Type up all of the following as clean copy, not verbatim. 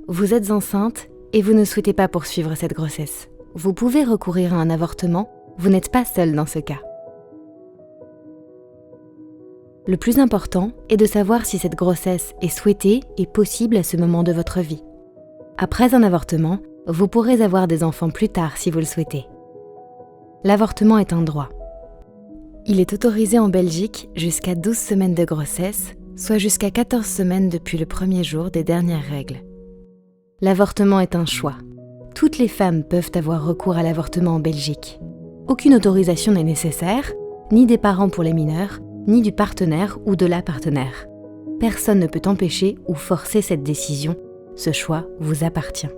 Vous êtes enceinte et vous ne souhaitez pas poursuivre cette grossesse. Vous pouvez recourir à un avortement, vous n'êtes pas seul dans ce cas. Le plus important est de savoir si cette grossesse est souhaitée et possible à ce moment de votre vie. Après un avortement, vous pourrez avoir des enfants plus tard si vous le souhaitez. L'avortement est un droit. Il est autorisé en Belgique jusqu'à 12 semaines de grossesse, soit jusqu'à 14 semaines depuis le premier jour des dernières règles. L'avortement est un choix. Toutes les femmes peuvent avoir recours à l'avortement en Belgique. Aucune autorisation n'est nécessaire, ni des parents pour les mineurs, ni du partenaire ou de la partenaire. Personne ne peut empêcher ou forcer cette décision. Ce choix vous appartient.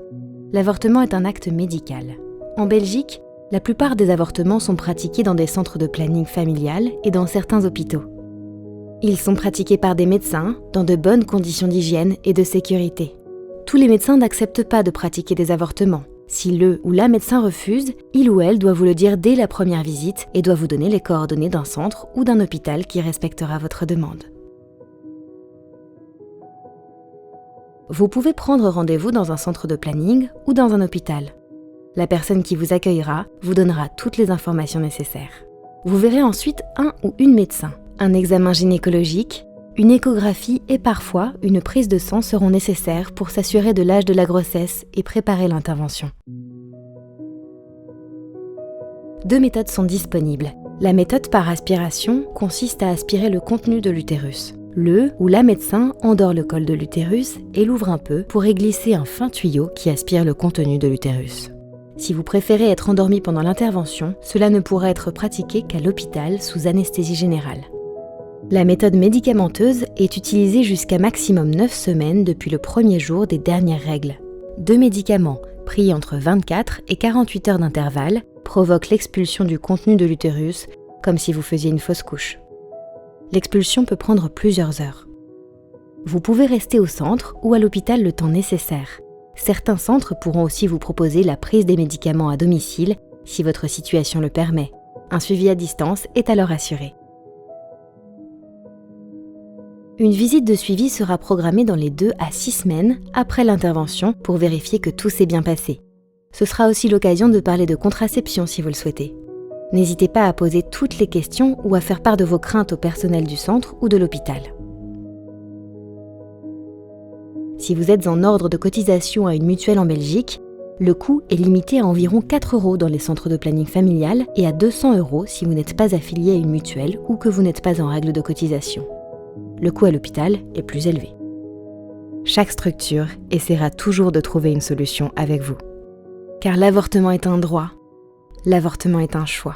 L'avortement est un acte médical. En Belgique, la plupart des avortements sont pratiqués dans des centres de planning familial et dans certains hôpitaux. Ils sont pratiqués par des médecins dans de bonnes conditions d'hygiène et de sécurité. Tous les médecins n'acceptent pas de pratiquer des avortements. Si le ou la médecin refuse, il ou elle doit vous le dire dès la première visite et doit vous donner les coordonnées d'un centre ou d'un hôpital qui respectera votre demande. Vous pouvez prendre rendez-vous dans un centre de planning ou dans un hôpital. La personne qui vous accueillera vous donnera toutes les informations nécessaires. Vous verrez ensuite un ou une médecin. Un examen gynécologique, une échographie et parfois une prise de sang seront nécessaires pour s'assurer de l'âge de la grossesse et préparer l'intervention. 2 méthodes sont disponibles. La méthode par aspiration consiste à aspirer le contenu de l'utérus. Le ou la médecin endort le col de l'utérus et l'ouvre un peu pour y glisser un fin tuyau qui aspire le contenu de l'utérus. Si vous préférez être endormi pendant l'intervention, cela ne pourra être pratiqué qu'à l'hôpital sous anesthésie générale. La méthode médicamenteuse est utilisée jusqu'à maximum 9 semaines depuis le premier jour des dernières règles. 2 médicaments, pris entre 24 et 48 heures d'intervalle, provoquent l'expulsion du contenu de l'utérus, comme si vous faisiez une fausse couche. L'expulsion peut prendre plusieurs heures. Vous pouvez rester au centre ou à l'hôpital le temps nécessaire. Certains centres pourront aussi vous proposer la prise des médicaments à domicile si votre situation le permet. Un suivi à distance est alors assuré. Une visite de suivi sera programmée dans les 2 à 6 semaines après l'intervention pour vérifier que tout s'est bien passé. Ce sera aussi l'occasion de parler de contraception si vous le souhaitez. N'hésitez pas à poser toutes les questions ou à faire part de vos craintes au personnel du centre ou de l'hôpital. Si vous êtes en ordre de cotisation à une mutuelle en Belgique, le coût est limité à environ 4 € dans les centres de planning familial et à 200 € si vous n'êtes pas affilié à une mutuelle ou que vous n'êtes pas en règle de cotisation. Le coût à l'hôpital est plus élevé. Chaque structure essaiera toujours de trouver une solution avec vous. Car l'avortement est un droit, l'avortement est un choix.